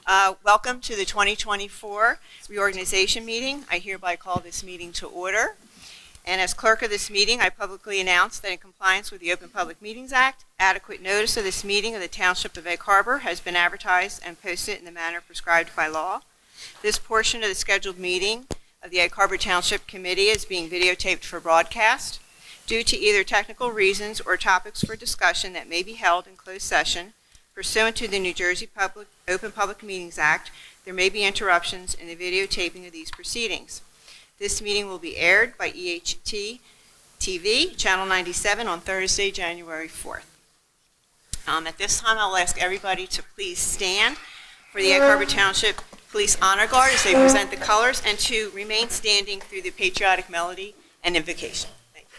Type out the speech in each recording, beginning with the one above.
Welcome to the 2024 reorganization meeting. I hereby call this meeting to order. And as clerk of this meeting, I publicly announce that in compliance with the Open Public Meetings Act, adequate notice of this meeting of the Township of Egg Harbor has been advertised and posted in the manner prescribed by law. This portion of the scheduled meeting of the Egg Harbor Township Committee is being videotaped for broadcast. Due to either technical reasons or topics for discussion that may be held in closed session, pursuant to the New Jersey Open Public Meetings Act, there may be interruptions in the videotaping of these proceedings. This meeting will be aired by EHT TV, Channel 97, on Thursday, January 4th. At this time, I'll ask everybody to please stand for the Egg Harbor Township Police Honor Guard as they present the colors, and to remain standing through the patriotic melody and invocation. Thank you.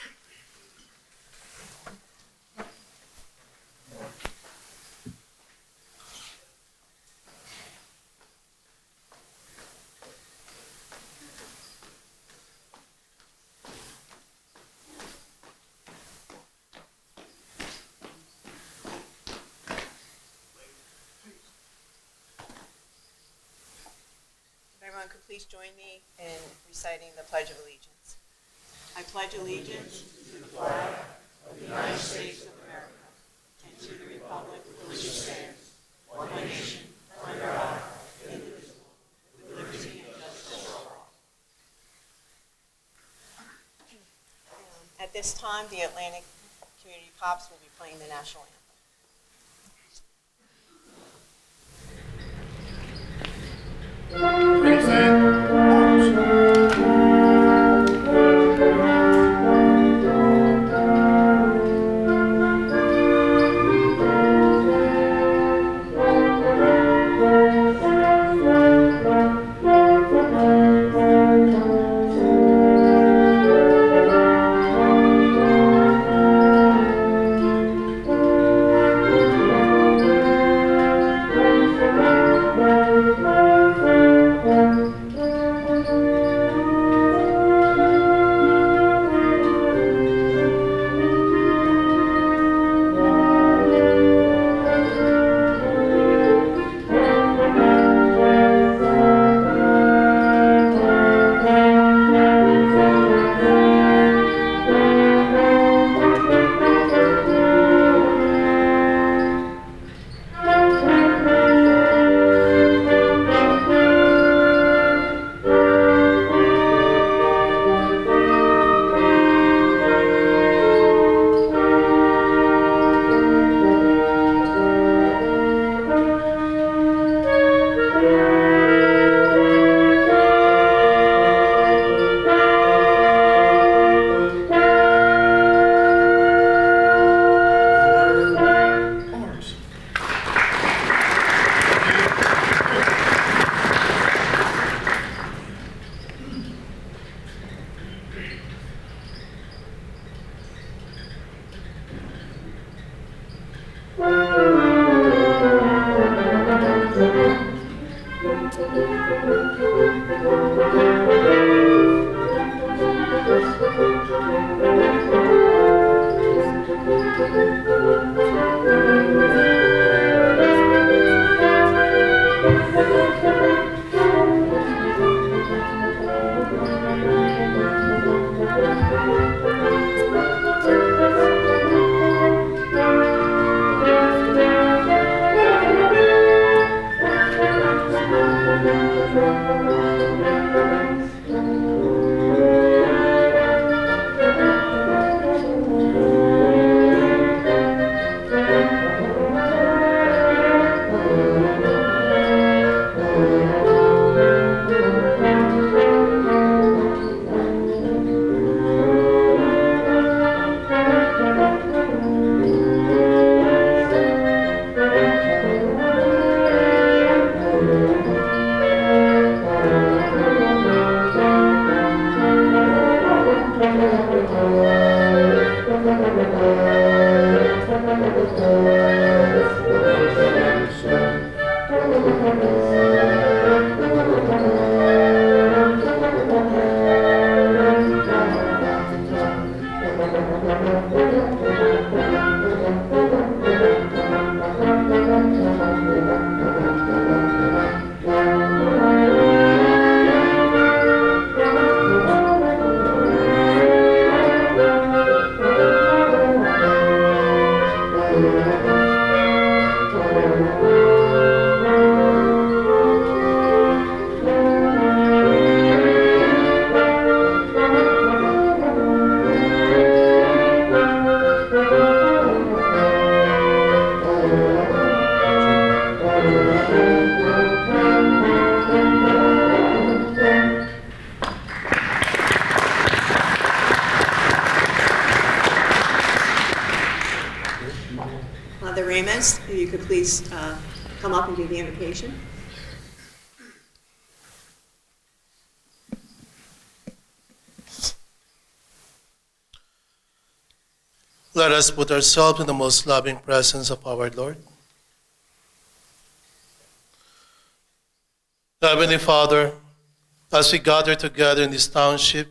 Everyone could please join me in reciting the Pledge of Allegiance. I pledge allegiance to the flag of the United States of America and to the republic for which it stands, one nation, under God, indivisible, with liberty and justice for all. At this time, the Atlantic Community Pops will be playing the national anthem. come up and do the invocation. Let us put ourselves in the most loving presence of our Lord. Heavenly Father, as we gather together in this township,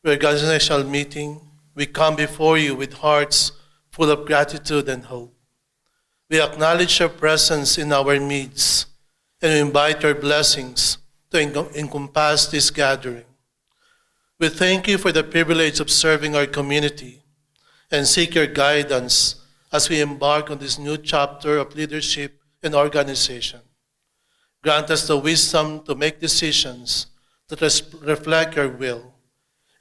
organizational meeting, we come before you with hearts full of gratitude and hope. We acknowledge your presence in our midst and we invite your blessings to encompass this gathering. We thank you for the privilege of serving our community and seek your guidance as we embark on this new chapter of leadership and organization. Grant us the wisdom to make decisions that reflect your will,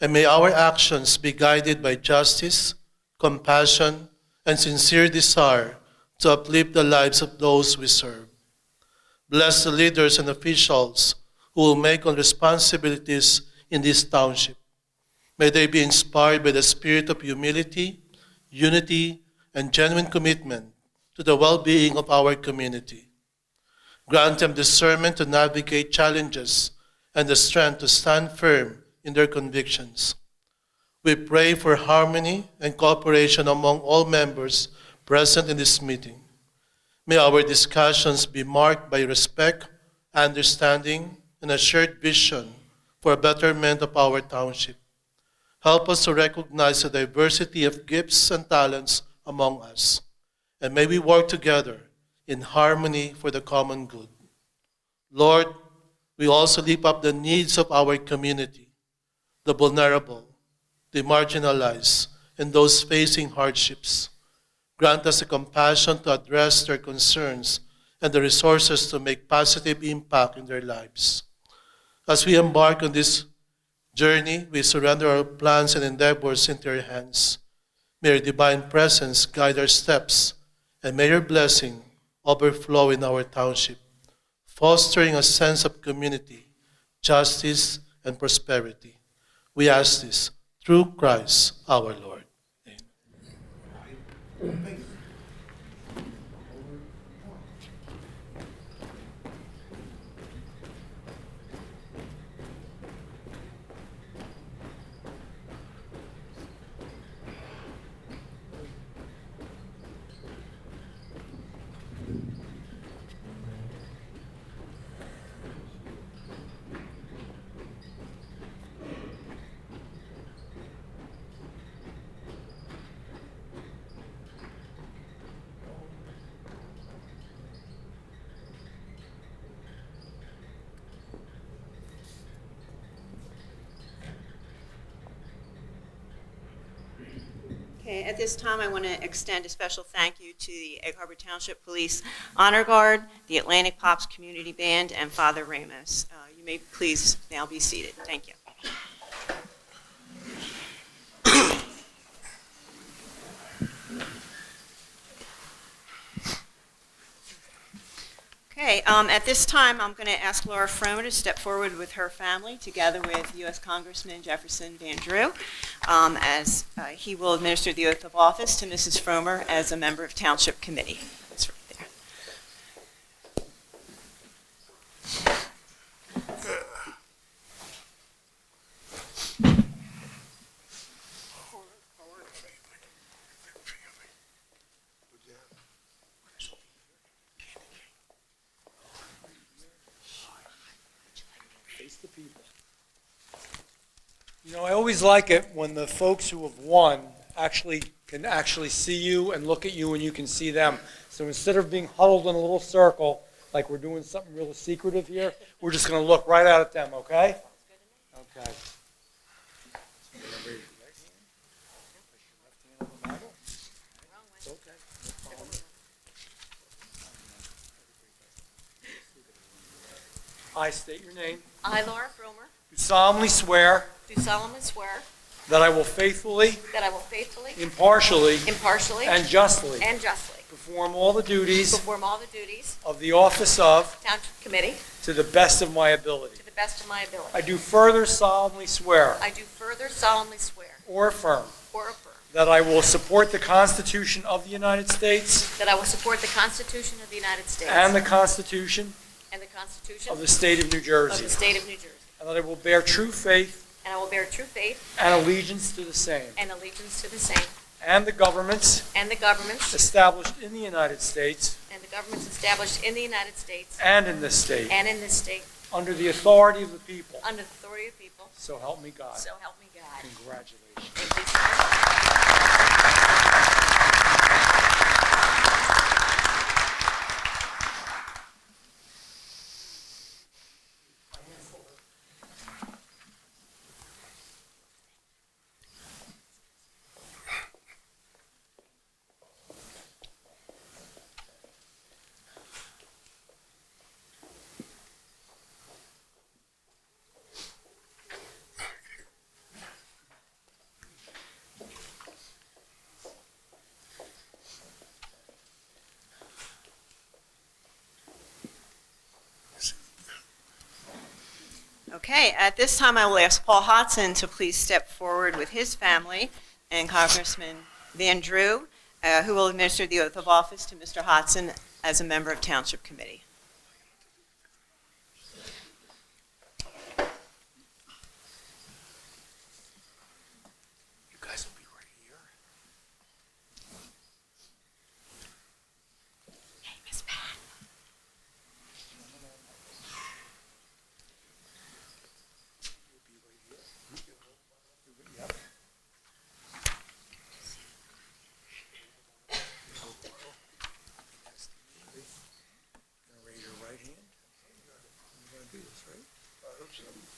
and may our actions be guided by justice, compassion, and sincere desire to uplift the lives of those we serve. Bless the leaders and officials who will make on responsibilities in this township. May they be inspired by the spirit of humility, unity, and genuine commitment to the well-being of our community. Grant them discernment to navigate challenges and the strength to stand firm in their convictions. We pray for harmony and cooperation among all members present in this meeting. May our discussions be marked by respect, understanding, and a shared vision for a betterment of our township. Help us to recognize the diversity of gifts and talents among us, and may we work together in harmony for the common good. Lord, we also lift up the needs of our community, the vulnerable, the marginalized, and those facing hardships. Grant us the compassion to address their concerns and the resources to make positive impact in their lives. As we embark on this journey, we surrender our plans and endeavors into your hands. May your divine presence guide our steps, and may your blessing overflow in our township, fostering a sense of community, justice, and prosperity. We ask this through Christ our Lord. Amen. Okay, at this time, I want to extend a special thank you to the Egg Harbor Township Police Honor Guard, the Atlantic Pops Community Band, and Father Ramos. You may please now be seated. Thank you. Okay, at this time, I'm going to ask Laura Fromer to step forward with her family, together with U.S. Congressman Jefferson Van Drew, as he will administer the oath of office to Mrs. Fromer as a member of Township Committee. That's right there. You know, I always like it when the folks who have won can actually see you and look at you and you can see them. So instead of being huddled in a little circle, like we're doing something real secretive here, we're just going to look right out at them, okay? Okay. I state your name. I, Laura Fromer, Do solemnly swear do solemnly swear that I will faithfully, impartially, and justly perform all the duties perform all the duties of the office of Township Committee to the best of my ability. to the best of my ability. I do further solemnly swear I do further solemnly swear or affirm or affirm that I will support the Constitution of the United States that I will support the Constitution of the United States and the Constitution and the Constitution of the State of New of Jersey, the State of New Jersey, and that I will bear true faith and I will bear true faith and allegiance to the same, and allegiance to the same, and the governments and the governments established in the United States established in the United States and in this state, and in this state, under the authority of the people. under the authority of the people, So help me God. so help me God. Congratulations. Thank you, sir. Okay, at this time, I will ask Paul Hodson to please step forward with his family and Congressman Van Drew, who will administer the oath of office to Mr. Hodson as a member of Township Committee. You guys will be right here. Hey, Miss Pat. Yep. Gonna raise your right hand. You're gonna do this, right?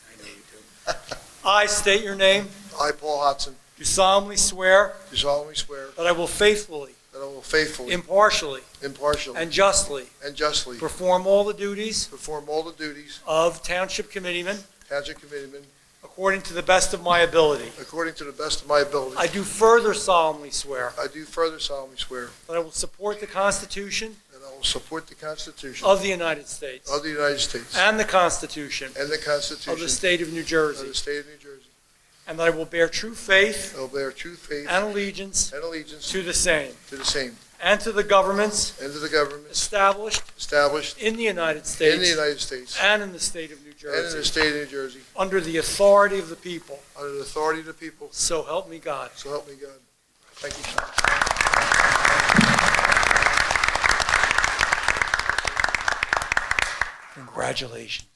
I know you do. I state your name, I, Paul Hodson, do solemnly swear do solemnly swear that I will faithfully, that I will faithfully, impartially, impartially, and justly and justly perform all the duties perform all the duties of Township Committeeman Township Committeeman according to the best of my ability. according to the best of my ability. I do further solemnly swear I do further solemnly swear that I will support the Constitution that I will support the Constitution of the United States of the United States and the Constitution and the Constitution of the State of New of Jersey, the State of New Jersey. and that I will bear true faith I will bear true faith and allegiance and allegiance to the same, to the same and to the governments and to the governments established established in the United in the States United States and in the State of New and in the Jersey, State of New Jersey, under the authority of the people. under the authority of the people. So help me God. So help me God. Thank you, sir. Congratulations.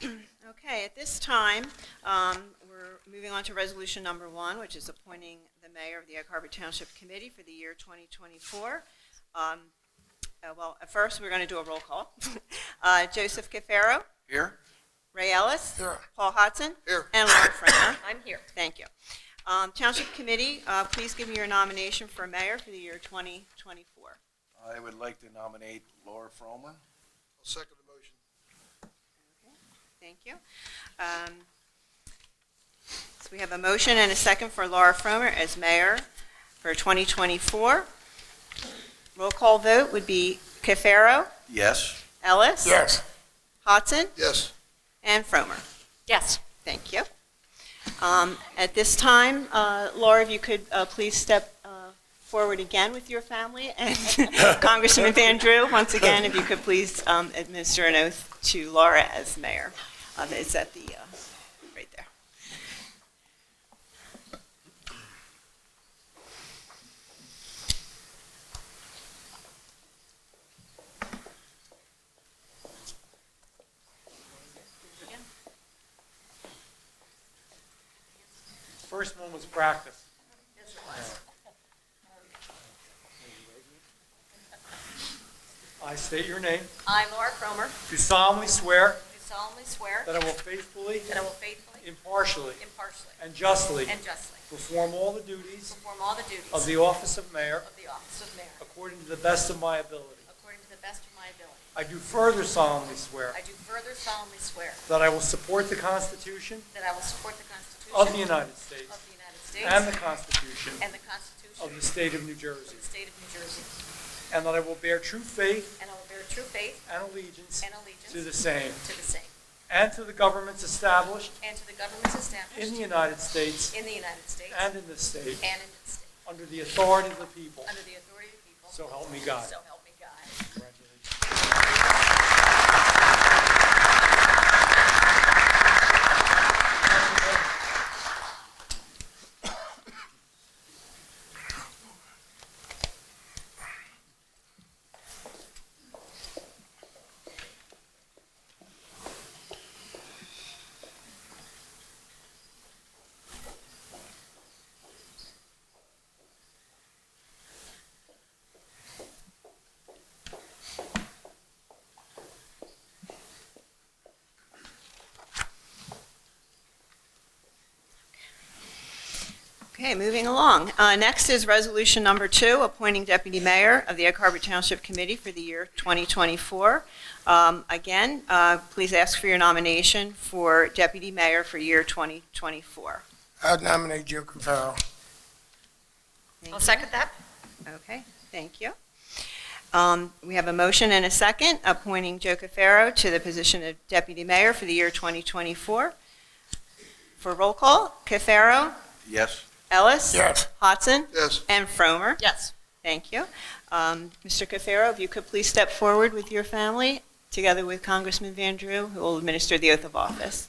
Okay, at this time, we're moving on to resolution number 1, which is appointing the mayor of the Egg Harbor Township Committee for the year 2024. Well, at first, we're going to do a roll call. Joseph Cafaro, Here? Ray Ellis, Here. Paul Hodson, Here. and Laura Framer. I'm here. Thank you. Township Committee, please give me your nomination for mayor for the year 2024. I would like to nominate Laura Fromer. I'll second the motion. Thank you. So we have a motion and a second for Laura Fromer as mayor for 2024. Roll call vote would be Cafaro, Yes. Ellis. Yes. Hodson, Yes. and Fromer. Yes. Thank you. At this time, Laura, if you could please step forward again with your family, and Congressman Van Drew, once again, if you could please administer an oath to Laura as mayor. It's at the, right there. First one was practice. I state your name, I, Laura Cromer, do solemnly swear do solemnly swear that I will faithfully, that I will faithfully, impartially, impartially, and justly and justly perform all the duties perform all the duties of the office of mayor of the office of mayor according to the best of my ability. according to the best of my ability. I do further solemnly swear I do further solemnly swear that I will support the Constitution that I will support the Constitution of the United States of the United States and the Constitution and the Constitution of the State of New of Jersey, the State of New Jersey, and that I will bear true faith and I will bear true faith and allegiance and allegiance to the same, to the same, and to the governments established and to the governments established in the United States in the United States and in this state, and in this state, under the authority of the people. under the authority of the people, So help me God. so help me God. Congratulations. Okay, moving along. Next is Resolution Number 2, appointing Deputy Mayor of the Egg Harbor Township Committee for the year 2024. Again, please ask for your nomination for Deputy Mayor for year 2024. I'd nominate Joe Cavaro. Thank I'll you. second that. Okay, thank you. We have a motion and a second appointing Joe Cafaro to the position of Deputy Mayor for the year 2024. For roll call, Cafaro, Yes. Ellis? Yes. Hodson? Yes. And Fromer? Yes. Thank you. Mr. Cafaro, if you could please step forward with your family, together with Congressman Van Drew, who will administer the oath of office.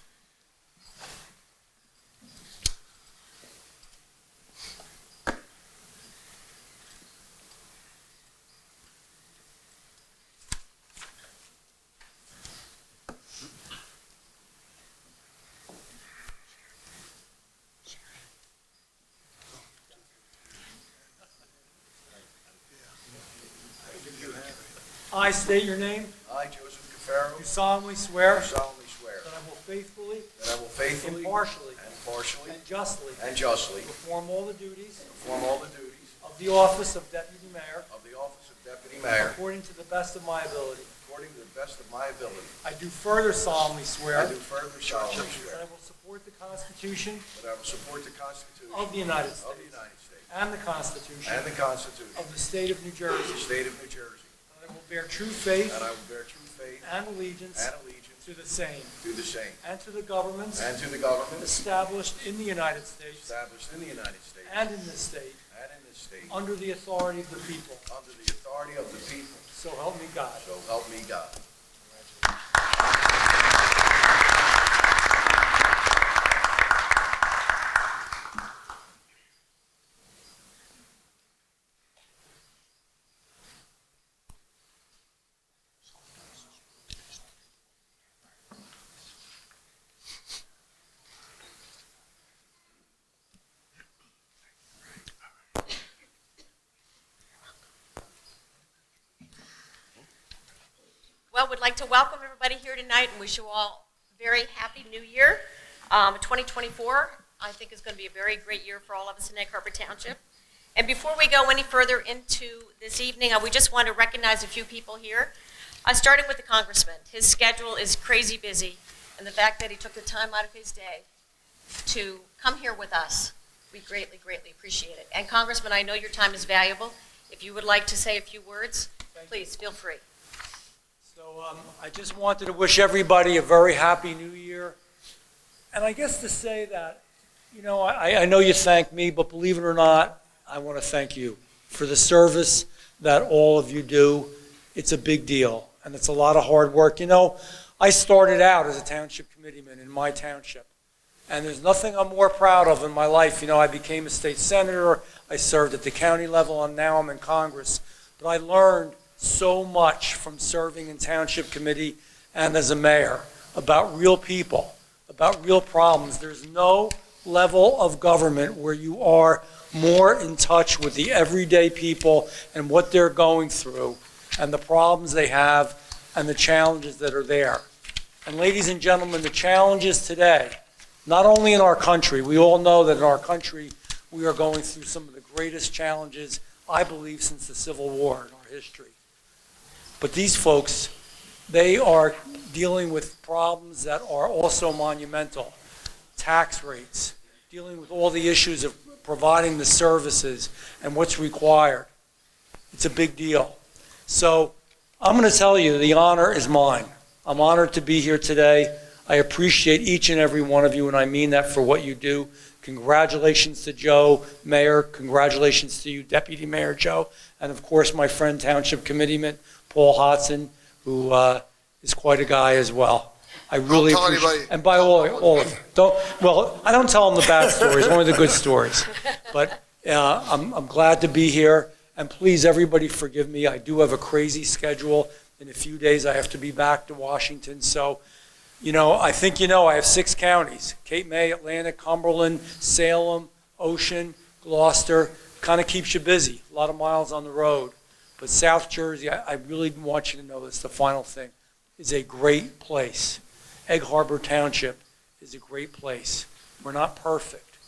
I state your name, I, Joseph Cafaro, do solemnly swear do solemnly swear that I will faithfully, that I will faithfully, impartially, impartially, and justly and justly perform all the duties perform all the duties of the office of Deputy Mayor of the office of Deputy Mayor according to the best of my ability. according to the best of my ability. I do further solemnly I swear do further solemnly that swear I will support the Constitution that I will support the Constitution of the United of the States United States and the Constitution and the Constitution of the State of New of Jersey. the State of New Jersey, That I will bear true faith and I will bear true faith and allegiance and allegiance to the same to the same, and to the governments and to the government established in the United States established in the United States and in this state and in this state, under the authority of the people. under the authority of the people. So help me God. So help me God. Well, we'd like to welcome everybody here tonight and wish you all a very happy new year. 2024, I think, is going to be a very great year for all of us in Egg Harbor Township. And before we go any further into this evening, we just want to recognize a few people here, starting with the congressman. His schedule is crazy busy, and the fact that he took the time out of his day to come here with us, we greatly, greatly appreciate it. And Congressman, I know your time is valuable. If you would like to say a few words, please feel free. So I just wanted to wish everybody a very happy new year. And I guess to say that, you know, I know you thank me, but believe it or not, I want to thank you for the service that all of you do. It's a big deal, and it's a lot of hard work. You know, I started out as a township committeeman in my township, and there's nothing I'm more proud of in my life. You know, I became a state senator, I served at the county level, and now I'm in Congress. But I learned so much from serving in township committee and as a mayor about real people, about real problems. There's no level of government where you are more in touch with the everyday people and what they're going through and the problems they have and the challenges that are there. And ladies and gentlemen, the challenges today, not only in our country, we all know that in our country, we are going through some of the greatest challenges, I believe, since the Civil War in our history. But these folks, they are dealing with problems that are also monumental. Tax rates, dealing with all the issues of providing the services and what's required. It's a big deal. So I'm going to tell you, the honor is mine. I'm honored to be here today. I appreciate each and every one of you, and I mean that for what you do. Congratulations to Joe, Mayor. Congratulations to you, Deputy Mayor Joe. And of course, my friend Township Committeeman Paul Hodson, who is quite a guy as well. I really Don't tell appreciate anybody. and by all of them. Well, I don't tell them the bad stories, only the good stories. But I'm glad to be here. And please, everybody, forgive me. I do have a crazy schedule. In a few days, I have to be back to Washington. So, I think I have 6 counties: Cape May, Atlantic, Cumberland, Salem, Ocean, Gloucester. Kind of keeps you busy. A lot of miles on the road. But South Jersey, I really want you to know this, the final thing, is a great place. Egg Harbor Township is a great place. We're not perfect,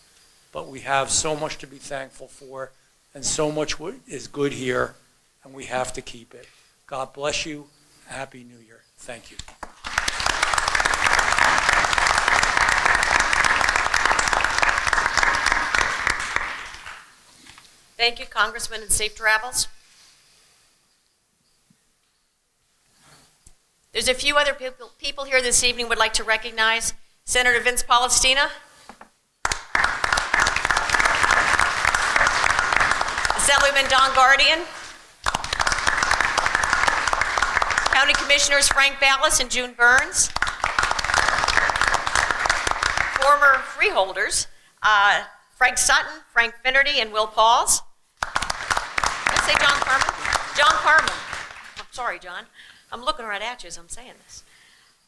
but we have so much to be thankful for, and so much is good here, and we have to keep it. God bless you. Happy New Year. Thank you. Thank you, Congressman, and safe travels. There's a few other people here this evening would like to recognize Senator Vince Palestina, Assemblyman Don Guardian, County Commissioners Frank Ballas and June Burns, former freeholders Frank Sutton, Frank Finnerty, and Will Pauls. Did I say John Carmen? John Carmen. I'm sorry, John. I'm looking right at you as I'm saying this.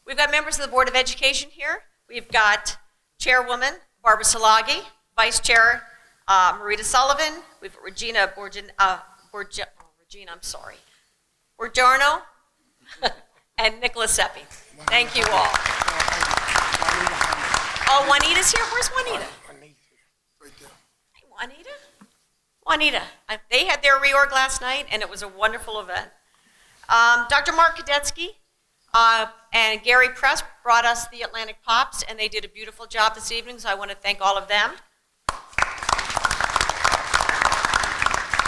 We've got members of the Board of Education here. We've got Chairwoman Barbara Salagi, Vice Chair Marita Sullivan. We've got Regina Borgiorno, and Nicola Seppi. Thank you all. Oh, Juanita's here? Where's Juanita? Right there. Hey, Juanita. They had their reorg last night, and it was a wonderful event. Dr. Mark Kadetsky and Gary Press brought us the Atlantic Pops, and they did a beautiful job this evening, so I want to thank all of them.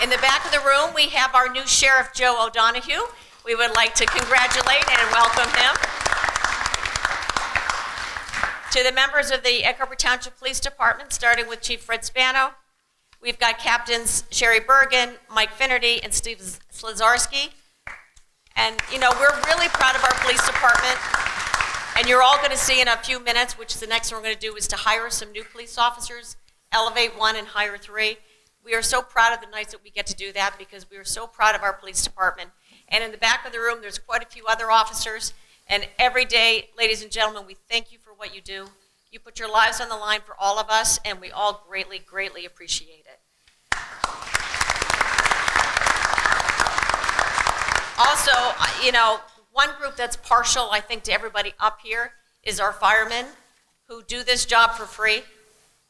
In the back of the room, we have our new Sheriff, Joe O'Donohue. We would like to congratulate and welcome him. To the members of the Egg Harbor Township Police Department, starting with Chief Fred Spano, we've got Captains Sherry Bergen, Mike Finnerty, and Steve Slazarski. And, we're really proud of our police department. And you're all going to see in a few minutes, which the next thing we're going to do is to hire some new police officers, elevate 1 and hire 3. We are so proud of the nights that we get to do that because we are so proud of our police department. And in the back of the room, there's quite a few other officers. And every day, ladies and gentlemen, we thank you for what you do. You put your lives on the line for all of us, and we all greatly, greatly appreciate it. Also, one group that's partial, I think, to everybody up here is our firemen who do this job for free.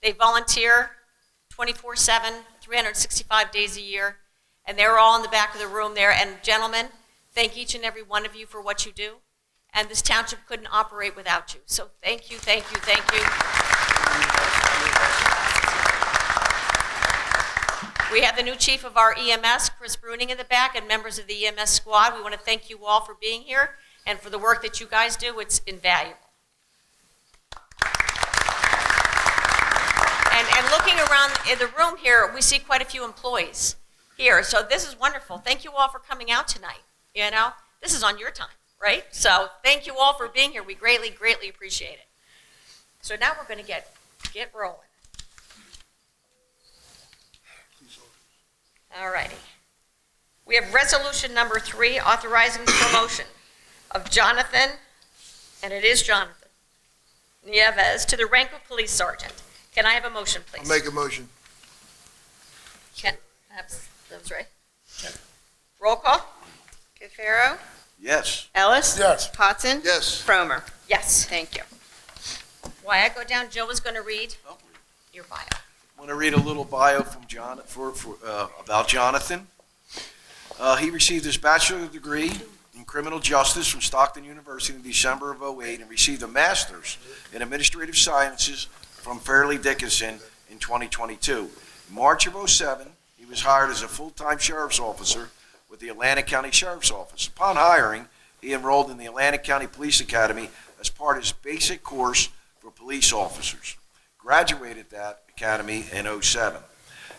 They volunteer 24/7, 365 days a year, and they're all in the back of the room there. And gentlemen, thank each and every one of you for what you do. And this township couldn't operate without you. So thank you, thank you, thank you. We have the new chief of our EMS, Chris Bruning, in the back, and members of the EMS squad. We want to thank you all for being here and for the work that you guys do. It's invaluable. And looking around in the room here, we see quite a few employees here. So this is wonderful. Thank you all for coming out tonight. This is on your time, right? So thank you all for being here. We greatly, greatly appreciate it. So now we're going to get rolling. All righty. We have resolution number 3, authorizing the promotion of Jonathan, and it is Jonathan, Nieves, to the rank of police sergeant. Can I have a motion, please? I'll make a motion. Can I have those right? Roll call. Cafaro, Yes. Ellis. Yes. Potson. Yes. Fromer. Yes. Thank you. While I go down, Joe is going to read your bio. I want to read a little bio from about Jonathan. He received his bachelor's degree in criminal justice from Stockton University in December of '08 and received a master's in administrative sciences from Fairleigh Dickinson in 2022. In March of '07, he was hired as a full-time sheriff's officer with the Atlantic County Sheriff's Office. Upon hiring, he enrolled in the Atlantic County Police Academy as part of his basic course for police officers. Graduated that academy in '07.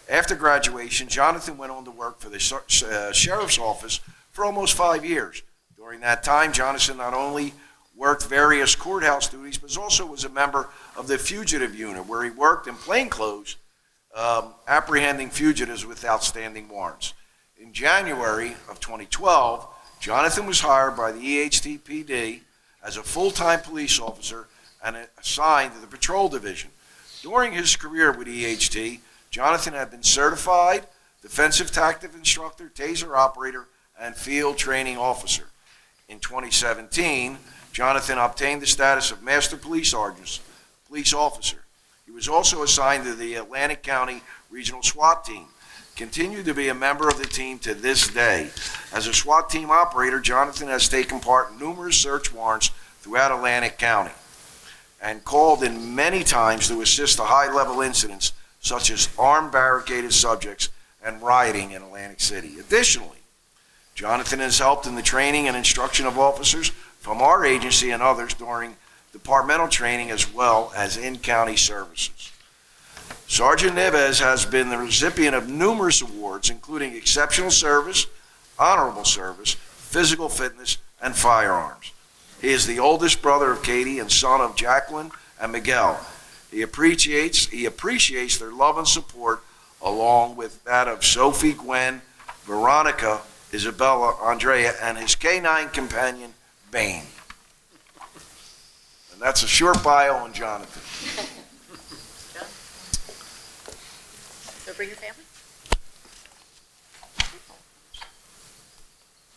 After graduation, Jonathan went on to work for the Sheriff's Office for almost 5 years. During that time, Jonathan not only worked various courthouse duties, but also was a member of the fugitive unit, where he worked in plainclothes, apprehending fugitives with outstanding warrants. In January of 2012, Jonathan was hired by the EHTPD as a full-time police officer and assigned to the patrol division. During his career with EHT, Jonathan had been certified defensive tactic instructor, taser operator, and field training officer. In 2017, Jonathan obtained the status of Master Police Officer. He was also assigned to the Atlantic County Regional SWAT Team. Continued to be a member of the team to this day. As a SWAT team operator, Jonathan has taken part in numerous search warrants throughout Atlantic County and called in many times to assist the high-level incidents such as armed barricaded subjects and rioting in Atlantic City. Additionally, Jonathan has helped in the training and instruction of officers from our agency and others during departmental training as well as in-county services. Sergeant Neves has been the recipient of numerous awards, including Exceptional Service, Honorable Service, Physical Fitness, and Firearms. He is the oldest brother of Katie and son of Jacqueline and Miguel. He appreciates their love and support, along with that of Sophie, Gwen, Veronica, Isabella, Andrea, and his canine companion, Bane. And that's a short bio on Jonathan. So bring your family.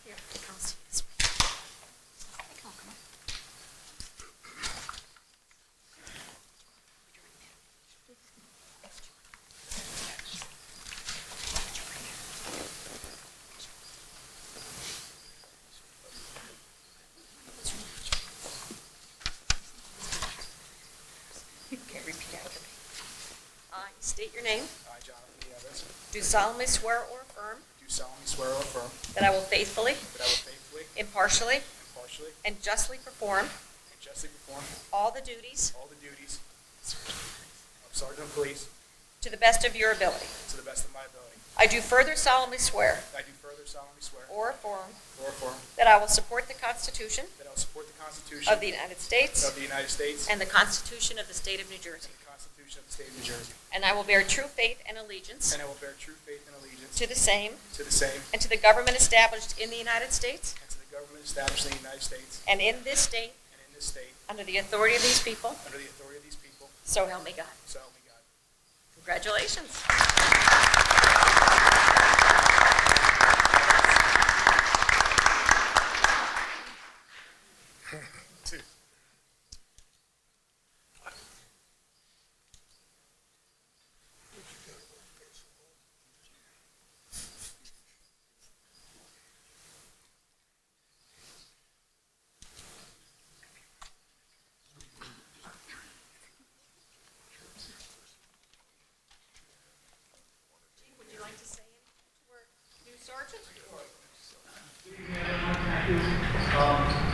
Here, come see this. Come on. Okay, repeat after me. I state your name. I, Jonathan Nieves, Do solemnly swear or affirm do solemnly swear or affirm that I will faithfully, that I will faithfully, impartially, impartially, and justly perform and justly perform all the duties all the duties of Sergeant of Police to the best of your ability. to the best of my ability. I do further solemnly swear I do further solemnly swear or affirm or affirm that I will support the Constitution that I will support the Constitution of the United States of the United States and the Constitution of the State of New Jersey, and the Constitution of the State of New Jersey, and I will bear true faith and allegiance and I will bear true faith and allegiance to the same to the same and to the government established in the United States and to the government established in the United States and in this state and in this state under the authority of these people, under the authority of these people, so help me God. so help me God. Congratulations. Would you like to say anything to our new sergeant?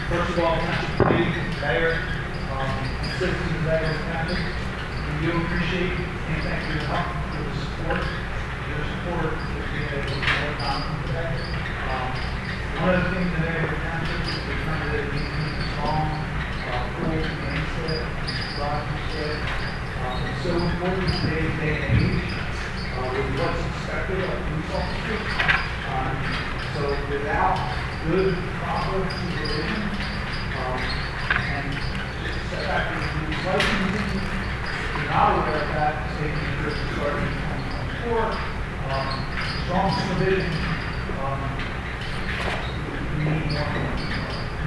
First of all, Township Committee, Mayor, citizens of Iowa County, we do appreciate and thank you for the support. Your support is being able to more time today. One of the things in Iowa Township is we're trying to really keep strong, full, and said, Roger said. It's so important in today's day and age, with what's expected of police officers. So without good, proper supervision, and just to step back, the licensing, if you're not aware of that, the state of New Jersey started in 2024, strong supervision, we need more,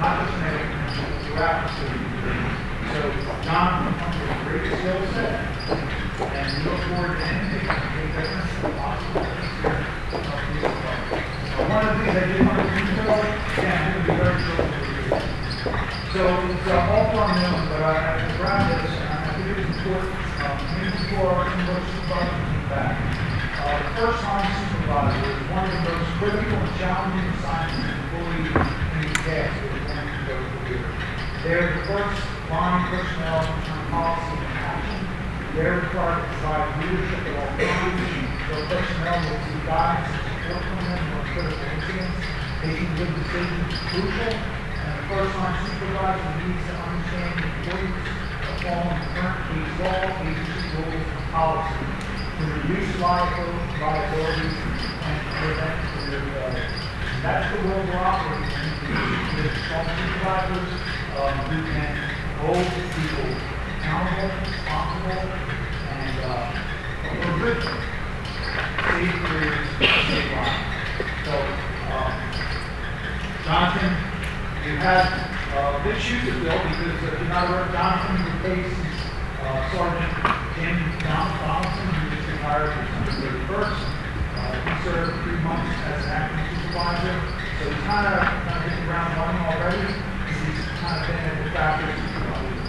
not just in every country, but atmosphere. So Jonathan comes with a great skill set, and we look forward to him making a big difference in the possible things here in our police department. One of the things I did want to do, again, I'm going to be very short with you. So it's all fun known, but I grabbed this, and I think it's important, maybe before our supervisors came back. The first line supervisor is one of the most critical and challenging assignments an employee can be tasked with when they go to career. They're the first line personnel to turn policy into action. They're required to provide leadership at all times. Their personnel will see guidance and support from them on critical incidents. Making good decisions is crucial, and the first line supervisor needs to understand the importance of following current case law, agency rules, and policy to reduce liability and prevent career failure. That's the world we're operating in. With strong supervisors who can hold people accountable, responsible, and for good things. Save careers, save lives. So, Jonathan, you have big shoes to fill because if you're not aware, Jonathan replaced Sergeant Jim Donaldson, who just retired December 31st. He served 3 months as an acting supervisor, so he's kind of hit the ground running already. He's kind of been at the factory supervisor.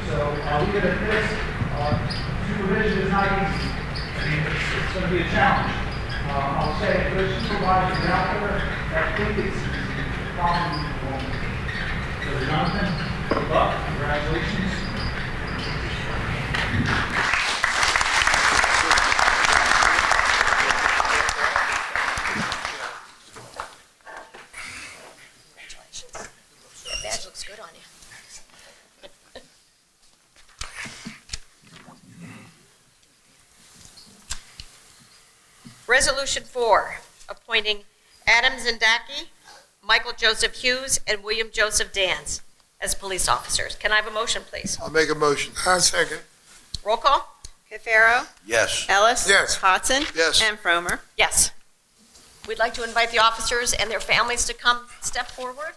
So we get at this. Supervision is not easy. I mean, it's going to be a challenge. I'll say if there's supervisors out there that think it's easy, probably won't. So Jonathan, good luck. Congratulations. That badge looks good on you. Resolution 4, appointing Adam Zindaki, Michael Joseph Hughes, and William Joseph Dans as police officers. Can I have a motion, please? I'll make a motion. I'll second. Roll call? Cafaro, Yes. Ellis. Yes. Hodson. Yes. And Fromer. Yes. We'd like to invite the officers and their families to come step forward.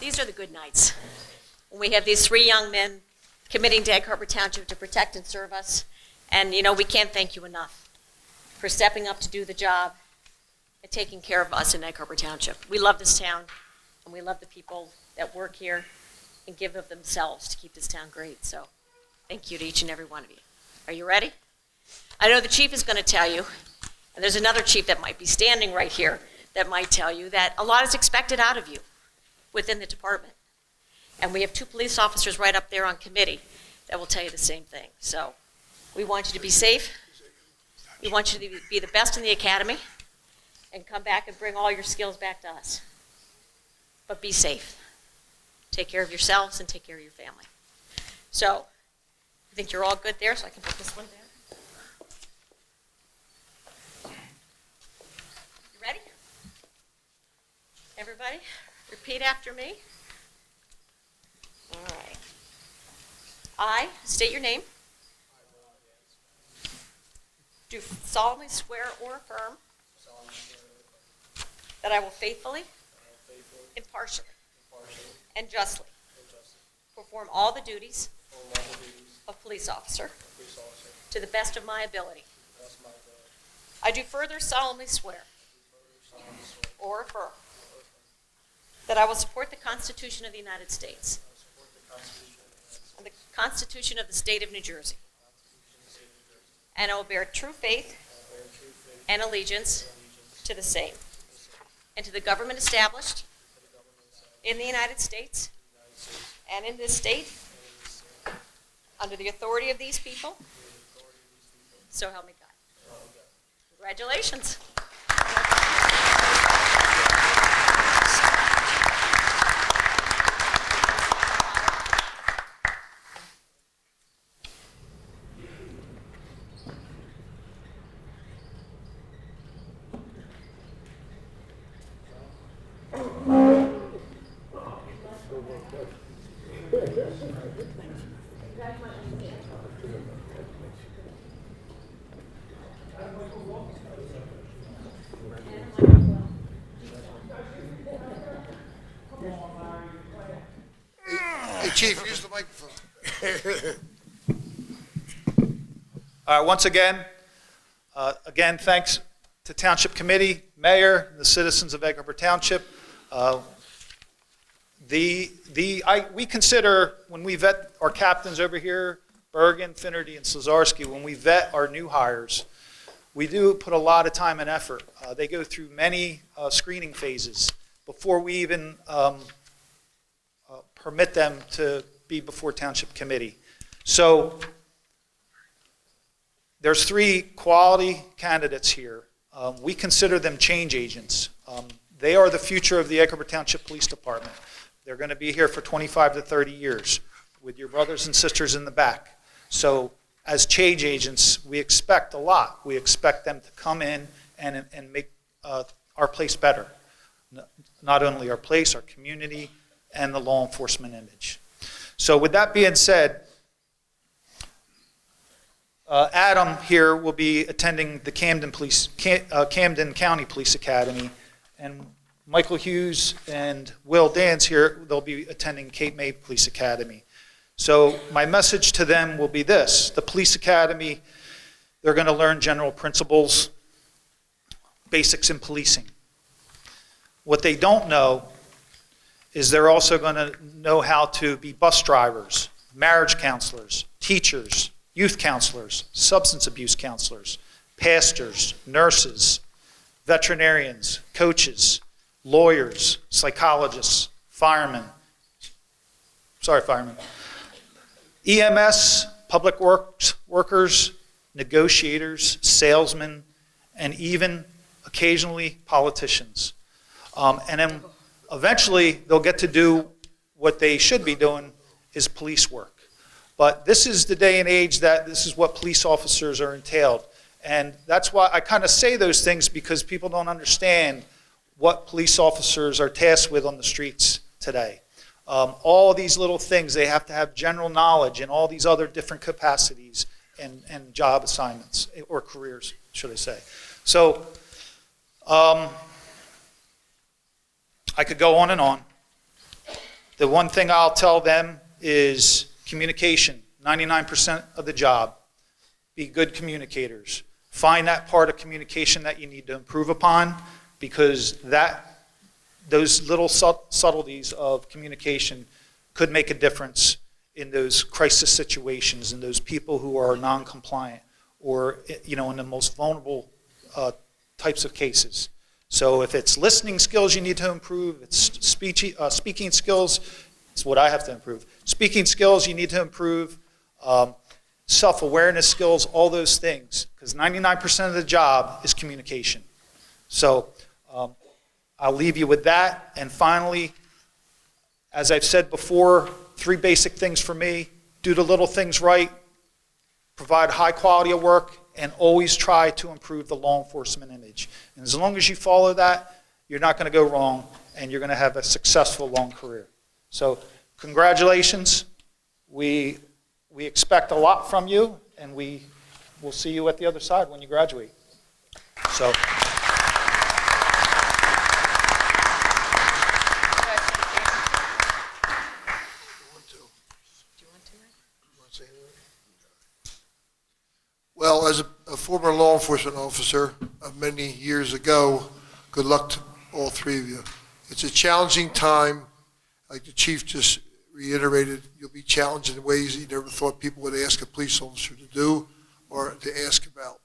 These are the good nights, when we have these 3 young men committing to Egg Harbor Township to protect and serve us. And, you know, we can't thank you enough for stepping up to do the job and taking care of us in Egg Harbor Township. We love this town, and we love the people that work here and give of themselves to keep this town great. So thank you to each and every one of you. Are you ready? I know the chief is going to tell you, and there's another chief that might be standing right here that might tell you that a lot is expected out of you within the department. And we have 2 police officers right up there on committee that will tell you the same thing. So we want you to be safe. We want you to be the best in the academy and come back and bring all your skills back to us. But be safe. Take care of yourselves and take care of your family. So I think you're all good there, so I can put this one down. You ready? Everybody? Repeat after me. All right. I state your name. Do solemnly swear or affirm that I will faithfully, impartially, and justly perform all the duties of police officer to the best of my ability. I do further solemnly swear or affirm that I will support the Constitution of the United States and the Constitution of the State of New Jersey, and I will bear true faith and allegiance to the same and to the government established in the United States and in this state under the authority of these people, so help me God. Congratulations. Hey, Chief, use the microphone. Once again, thanks to Township Committee, Mayor, and the citizens of Egg Harbor Township. We consider, when we vet our captains over here, Bergen, Finnerty, and Slazarski, when we vet our new hires, we do put a lot of time and effort. They go through many screening phases before we even permit them to be before Township Committee. So there's 3 quality candidates here. We consider them change agents. They are the future of the Egg Harbor Township Police Department. They're going to be here for 25 to 30 years with your brothers and sisters in the back. So as change agents, we expect a lot. We expect them to come in and make our place better. Not only our place, our community, and the law enforcement image. So with that being said, Adam here will be attending the Camden County Police Academy, and Michael Hughes and Will Dans here, they'll be attending Cape May Police Academy. So my message to them will be this: the Police Academy, they're going to learn general principles, basics in policing. What they don't know is they're also going to know how to be bus drivers, marriage counselors, teachers, youth counselors, substance abuse counselors, pastors, nurses, veterinarians, coaches, lawyers, psychologists, firemen, EMS, public works workers, negotiators, salesmen, and even occasionally politicians. And then eventually they'll get to do what they should be doing, is police work. But this is the day and age that this is what police officers are entailed. And that's why I kind of say those things, because people don't understand what police officers are tasked with on the streets today. All of these little things, they have to have general knowledge in all these other different capacities and job assignments, or careers, should I say. So I could go on and on. The one thing I'll tell them is communication, 99% of the job. Be good communicators. Find that part of communication that you need to improve upon, because those little subtleties of communication could make a difference in those crisis situations and those people who are non-compliant, or in the most vulnerable types of cases. So if it's listening skills you need to improve, it's speaking skills, it's what I have to improve. Speaking skills you need to improve, self-awareness skills, all those things, because 99% of the job is communication. So I'll leave you with that. And finally, as I've said before, 3 basic things for me: do the little things right, provide high quality of work, and always try to improve the law enforcement image. And as long as you follow that, you're not going to go wrong, and you're going to have a successful long career. So congratulations. We expect a lot from you, and we will see you at the other side when you graduate. So. Well, as a former law enforcement officer of many years ago, good luck to all 3 of you. It's a challenging time. Like the chief just reiterated, you'll be challenged in ways that you never thought people would ask a police officer to do or to ask about.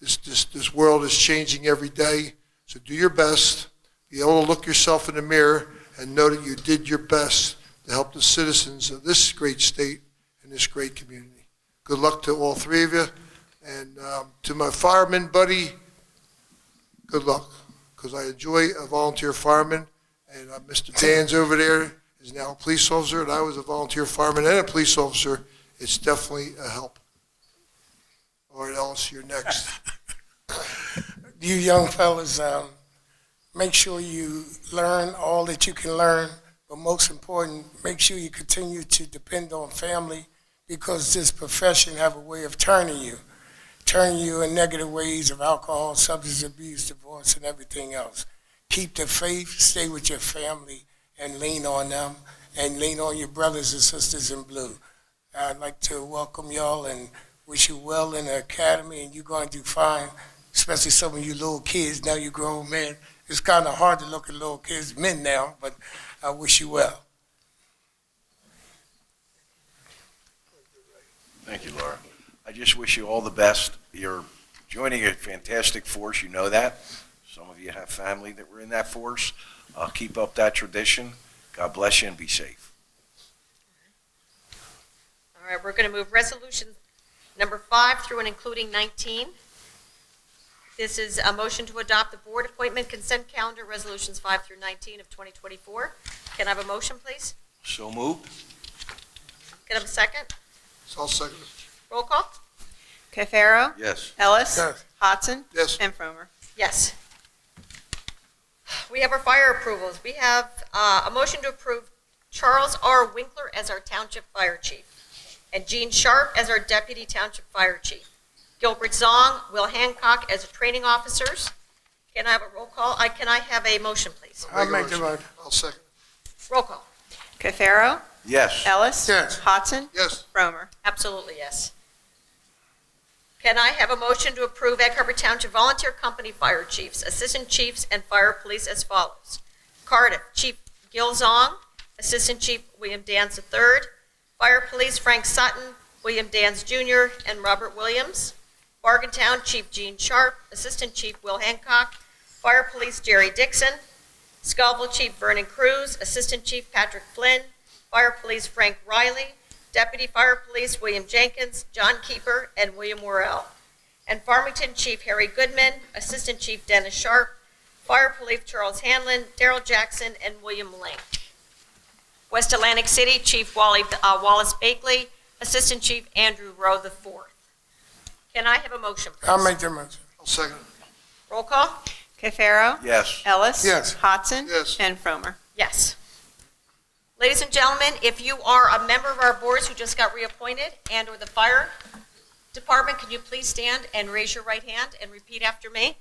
This world is changing every day, so do your best. Be able to look yourself in the mirror and know that you did your best to help the citizens of this great state and this great community. Good luck to all 3 of you. And to my fireman buddy, good luck, because I enjoy a volunteer fireman. And Mr. Dan's over there is now a police officer, and I was a volunteer fireman and a police officer. It's definitely a help. All right, Ellis, you're next. You young fellas, make sure you learn all that you can learn but most important, make sure you continue to depend on family, because this profession have a way of turning you in negative ways of alcohol, substance abuse, divorce, and everything else. Keep the faith, stay with your family, and lean on them, and lean on your brothers and sisters in blue. I'd like to welcome y'all and wish you well in the academy, and you're going to do fine, especially some of you little kids. Now you're grown men. It's kind of hard to look at little kids, men now, but I wish you well. Thank you, Laura. I just wish you all the best. You're joining a fantastic force, you know that. Some of you have family that were in that force. Keep up that tradition. God bless you and be safe. All right, we're going to move resolution number 5 through and including 19. This is a motion to adopt the board appointment consent calendar, resolutions 5 through 19 of 2024. Can I have a motion, please? So moved. Can I have a second? So I'll second it. Roll call? Cafaro? Yes. Ellis? Yes. Hodson? Yes. And Fromer. Yes. We have our fire approvals. We have a motion to approve Charles R. Winkler as our Township Fire Chief, and Gene Sharp as our Deputy Township Fire Chief. Gilbert Zong, Will Hancock as training officers. Can I have a roll call? Can I have a motion, please? I'll make the motion. I'll second. Roll call. Cafaro? Yes. Ellis? Yes. Hodson? Yes. Fromer. Absolutely, yes. Can I have a motion to approve Egg Harbor Township Volunteer Company Fire Chiefs, Assistant Chiefs, and Fire Police as follows? Cardiff, Chief Gil Zong, Assistant Chief William Dans III, Fire Police Frank Sutton, William Dans Jr., and Robert Williams. Morgantown, Chief Gene Sharp, Assistant Chief Will Hancock, Fire Police Jerry Dixon, Scalville Chief Vernon Cruz, Assistant Chief Patrick Flynn, Fire Police Frank Riley, Deputy Fire Police William Jenkins, John Keeper, and William Worrell. And Farmington Chief Harry Goodman, Assistant Chief Dennis Sharp, Fire Police Charles Hanlon, Daryl Jackson, and William Lang. West Atlantic City Chief Wallace Bakley, Assistant Chief Andrew Rowe IV. Can I have a motion, please? I'll make the motion. I'll second it. Roll call? Cafaro? Yes. Ellis? Yes. Hodson? Yes. And Fromer. Yes. Ladies and gentlemen, if you are a member of our boards who just got reappointed and/or the fire department, can you please stand and raise your right hand and repeat after me?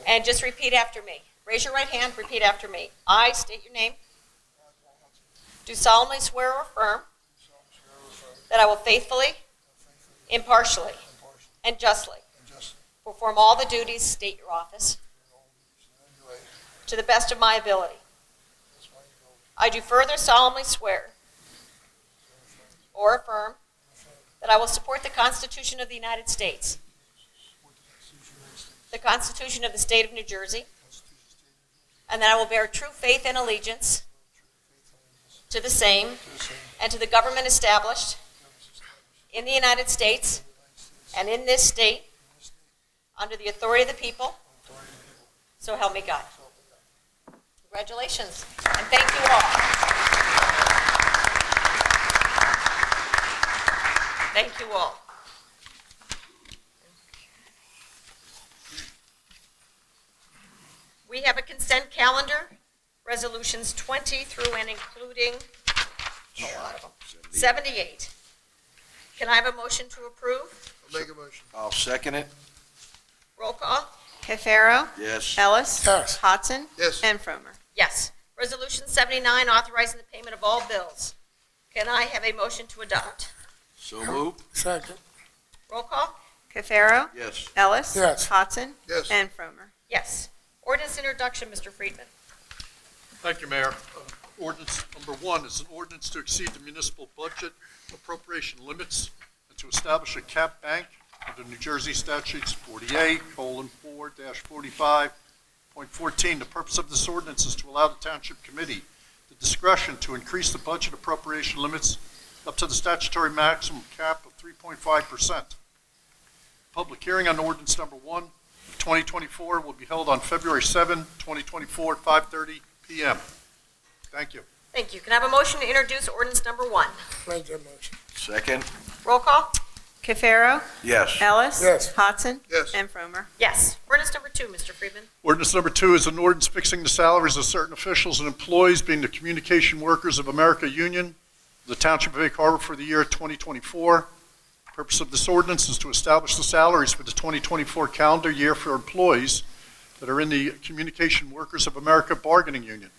And just repeat after me. Raise your right hand, repeat after me. I state your name. Do solemnly swear or affirm that I will faithfully, impartially, and justly perform all the duties, state your office, to the best of my ability. I do further solemnly swear or affirm that I will support the Constitution of the United States, the Constitution of the State of New Jersey, and that I will bear true faith and allegiance to the same and to the government established in the United States and in this state under the authority of the people, so help me God. Congratulations, and thank you all. Thank you all. We have a consent calendar, resolutions 20 through and including a lot of them. 78. Can I have a motion to approve? I'll make a motion. I'll second it. Roll call? Cafaro? Yes. Ellis? Yes. Hodson? Yes. And Fromer. Yes. Resolution 79, authorizing the payment of all bills. Can I have a motion to adopt? So moved. Second. Roll call? Cafaro? Yes. Ellis? Yes. Hodson? Yes. And Fromer. Yes. Ordinance introduction, Mr. Friedman. Thank you, Mayor. Ordinance number 1 is an ordinance to exceed the municipal budget appropriation limits and to establish a cap bank under New Jersey statutes 48:4-45.14. The purpose of this ordinance is to allow the Township Committee the discretion to increase the budget appropriation limits up to the statutory maximum cap of 3.5%. Public hearing on ordinance number 1 of 2024 will be held on February 7, 2024 at 5:30 p.m. Thank you. Thank you. Can I have a motion to introduce ordinance number 1? Make that motion. Second. Roll call? Cafaro? Yes. Ellis? Yes. Hodson? Yes. And Fromer. Yes. Ordinance number 2, Mr. Friedman. Ordinance number 2 is an ordinance fixing the salaries of certain officials and employees, being the Communication Workers of America Union, the Township of Egg Harbor for the year 2024. Purpose of this ordinance is to establish the salaries for the 2024 calendar year for employees that are in the Communication Workers of America bargaining union.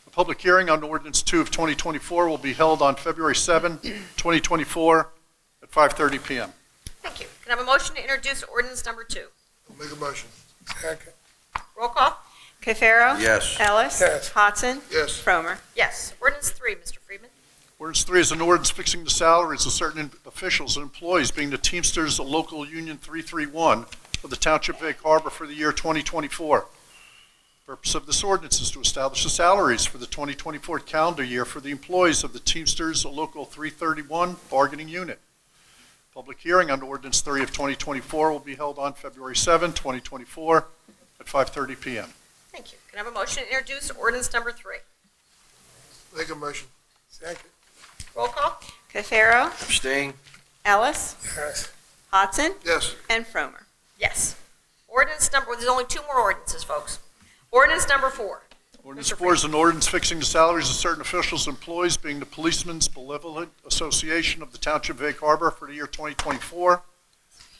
A public hearing on ordinance 2 of 2024 will be held on February 7, 2024 at 5:30 p.m. Thank you. Can I have a motion to introduce ordinance number 2? I'll make a motion. Second. Roll call? Cafaro? Yes. Ellis? Yes. Hodson? Yes. Fromer. Yes. Ordinance 3, Mr. Friedman. Ordinance 3 is an ordinance fixing the salaries of certain officials and employees, being the Teamsters Local Union 331 of the Township of Egg Harbor for the year 2024. Purpose of this ordinance is to establish the salaries for the 2024 calendar year for the employees of the Teamsters Local 331 bargaining unit. Public hearing on ordinance 3 of 2024 will be held on February 7, 2024 at 5:30 p.m. Thank you. Can I have a motion to introduce ordinance number 3? Make a motion. Second. Roll call? Cafaro? Abstain. Ellis? Yes. Hodson? Yes. And Fromer. Yes. Ordinance number, there's only 2 more ordinances, folks. Ordinance number 4. Ordinance Mr. 4 is an ordinance fixing the salaries of certain officials and employees, being the Policemen's Benevolent Association of the Township of Egg Harbor for the year 2024.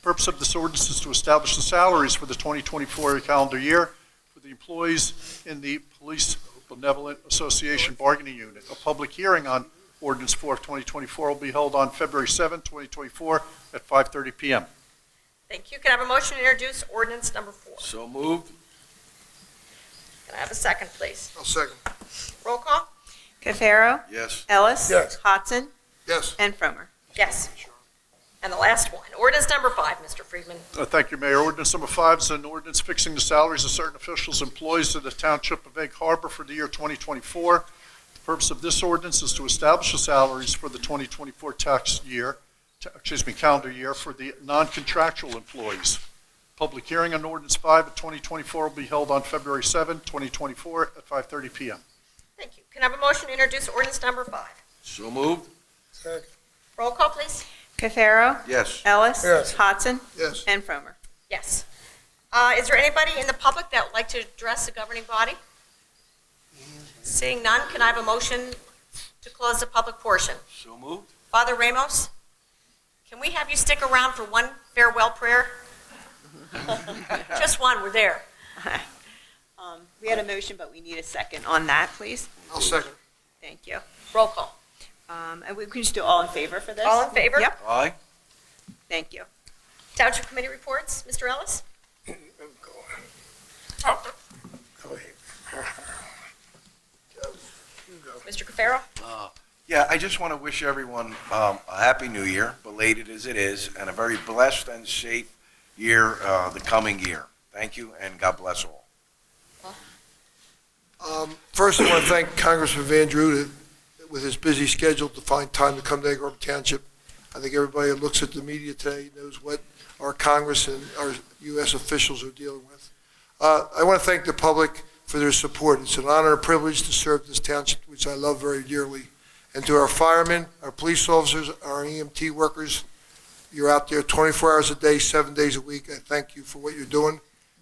Purpose of this ordinance is to establish the salaries for the 2024 calendar year for the employees in the Police Benevolent Association bargaining unit. A public hearing on ordinance 4 of 2024 will be held on February 7, 2024 at 5:30 p.m. Thank you. Can I have a motion to introduce ordinance number 4? So moved. Can I have a second, please? I'll second. Roll call? Cafaro? Yes. Ellis? Yes. Hodson? Yes. And Fromer. Yes. And the last one, ordinance number 5, Mr. Friedman. Thank you, Mayor. Ordinance number 5 is an ordinance fixing the salaries of certain officials and employees of the Township of Egg Harbor for the year 2024. The purpose of this ordinance is to establish the salaries for the 2024 calendar year for the non-contractual employees. Public hearing on ordinance 5 of 2024 will be held on February 7, 2024 at 5:30 p.m. Thank you. Can I have a motion to introduce ordinance number 5? So moved. Second. Roll call, please. Cafaro? Yes. Ellis? Yes. Hodson? Yes. And Fromer. Yes. Is there anybody in the public that would like to address the governing body? Seeing none, can I have a motion to close the public portion? So moved. Father Ramos, can we have you stick around for one farewell prayer? Just one, we're there. We had a motion, but we need a second on that, please. I'll second. Thank you. Roll call. And we can just do all in favor for this? All in favor? Yep, Aye. thank you. Township Committee reports, Mr. Ellis? Go ahead. Mr. Cafaro? Yeah, I just want to wish everyone a happy new year, belated as it is, and a very blessed and safe year, the coming year. Thank you, and God bless all. First, I want to thank Congressman Van Drew with his busy schedule to find time to come to Egg Harbor Township. I think everybody that looks at the media today knows what our Congress and our U.S. officials are dealing with. I want to thank the public for their support. It's an honor and privilege to serve this township, which I love very dearly. And to our firemen, our police officers, our EMT workers, you're out there 24 hours a day, 7 days a week. I thank you for what you're doing.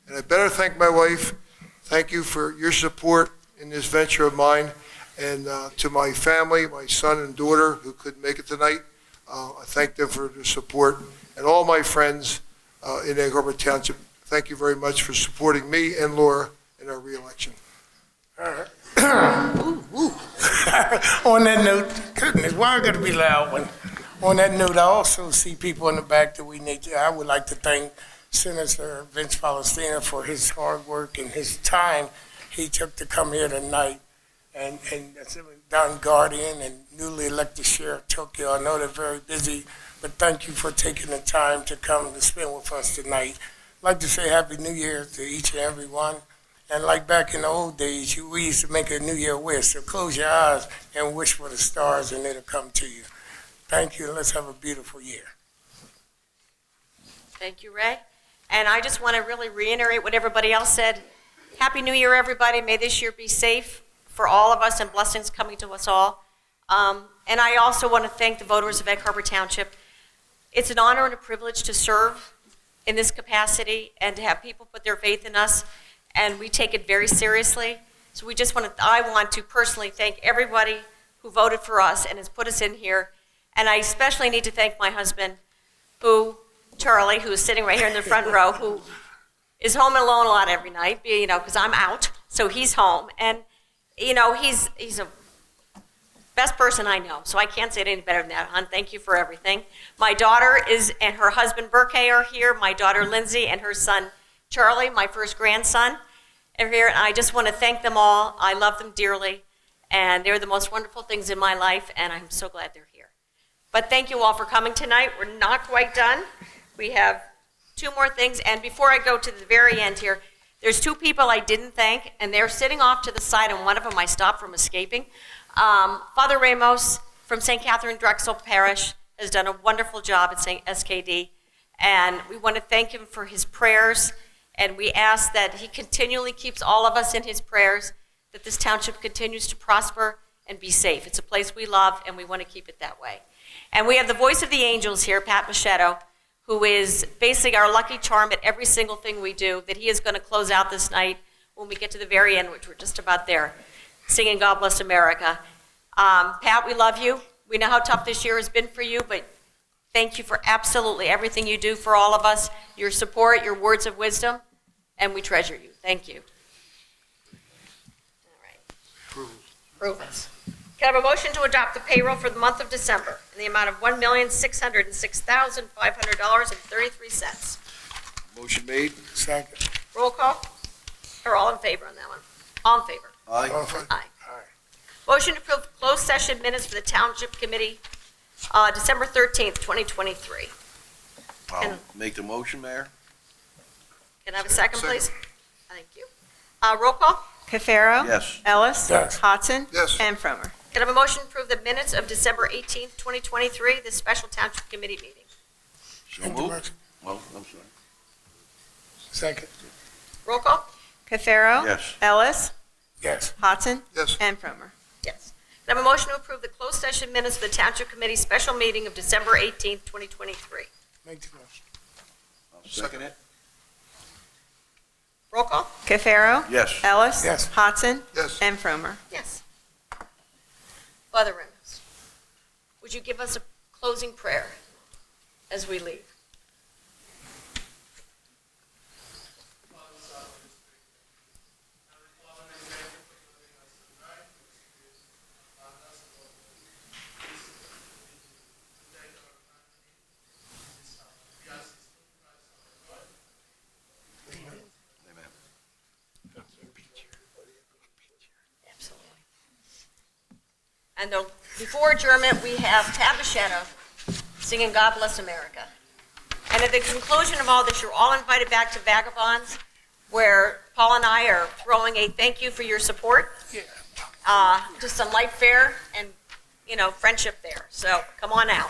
And I better thank my wife. Thank you for your support in this venture of mine. And to my family, my son and daughter who couldn't make it tonight, I thank them for their support. And all my friends in Egg Harbor Township, thank you very much for supporting me and Laura in our reelection. On that note, goodness, why I gotta be loud when? On that note, I also see people in the back that we need to, I would like to thank Senator Vince Palestina for his hard work and his time he took to come here tonight. And Don Guardian and newly elected Sheriff Tokyo, I know they're very busy, but thank you for taking the time to come to spend with us tonight. I'd like to say Happy New Year to each and every one. And like back in the old days, we used to make a New Year wish. So close your eyes and wish for the stars and it'll come to you. Thank you, and let's have a beautiful year. Thank you, Ray. And I just want to really reiterate what everybody else said. Happy New Year, everybody. May this year be safe, for all of us and blessings coming to us all. And I also want to thank the voters of Egg Harbor Township. It's an honor and a privilege to serve in this capacity and to have people put their faith in us, and we take it very seriously. So I want to personally thank everybody who voted for us and has put us in here. And I especially need to thank my husband, Charlie, who is sitting right here in the front row, who is home alone a lot every night, because I'm out, so he's home. And, he's a best person I know, so I can't say it any better than that, hon. Thank you for everything. My daughter and her husband, Burkay, are here. My daughter, Lindsay, and her son, Charlie, my first grandson, are here. And I just want to thank them all. I love them dearly, and they're the most wonderful things in my life, and I'm so glad they're here. But thank you all for coming tonight. We're not quite done. We have 2 more things, and before I go to the very end here, there's 2 people I didn't thank, and they're sitting off to the side, and one of them I stopped from escaping. Father Ramos from St. Catherine Drexel Parish has done a wonderful job at St. SKD, and we want to thank him for his prayers, and we ask that he continually keeps all of us in his prayers, that this township continues to prosper and be safe. It's a place we love, and we want to keep it that way. And we have the voice of the angels here, Pat Machetto, who is basically our lucky charm at every single thing we do, that he is going to close out this night when we get to the very end, which we're just about there, singing God Bless America. Pat, we love you. We know how tough this year has been for you, but thank you for absolutely everything you do for all of us, your support, your words of wisdom, and we treasure you. Thank you. All right. Approve us. Can I have a motion to adopt the payroll for the month of December in the amount of $1,606,500.33? Motion made. Second. Roll call? Or all in favor on that one? All in favor? Aye. Aye. Motion to approve closed session minutes for the Township Committee, December 13th, 2023. I'll make the motion, Mayor. Can I have a second, please? Thank you. Roll call? Cafaro? Yes. Ellis? Yes. Hodson? Yes. And Fromer. Can I have a motion to approve the minutes of December 18th, 2023, the special Township Committee meeting? So moved. Well, I'm sorry. Second. Roll call? Cafaro? Yes. Ellis? Yes. Hodson? Yes. And Fromer. Yes. Can I have a motion to approve the closed session minutes of the Township Committee special meeting of December 18th, 2023? Make the motion. I'll second it. Roll call? Cafaro? Yes. Ellis? Yes. Hodson? Yes. And Fromer. Yes. Father Reynolds, would you give us a closing prayer as we leave? Absolutely. And before adjournment, we have Pat Machetto singing God Bless America. And at the conclusion of all this, you're all invited back to Vagabonds, where Paul and I are throwing a thank you for your support. Just some light fare and, friendship there. So come on out.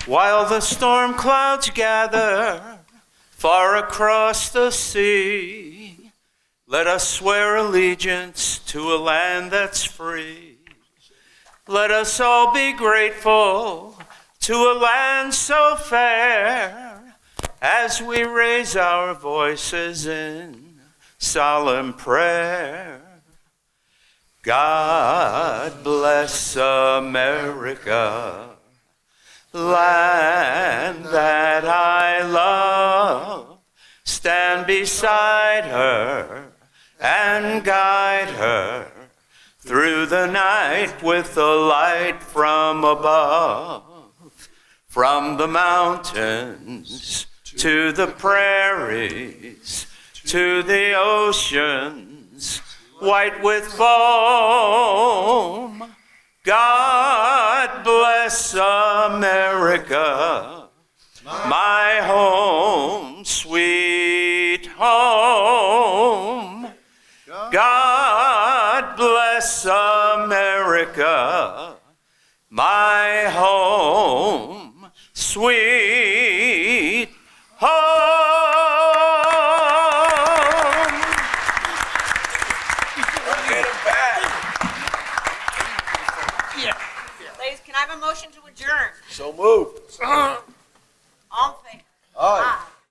While the storm clouds gather far across the sea, let us swear allegiance to a land that's free. Let us all be grateful to a land so fair as we raise our voices in solemn prayer. God bless America, land that I love. Stand beside her and guide her through the night with the light from above. From the mountains to the prairies to the oceans white with foam. God bless America, my home, sweet home. God bless America, my home, sweet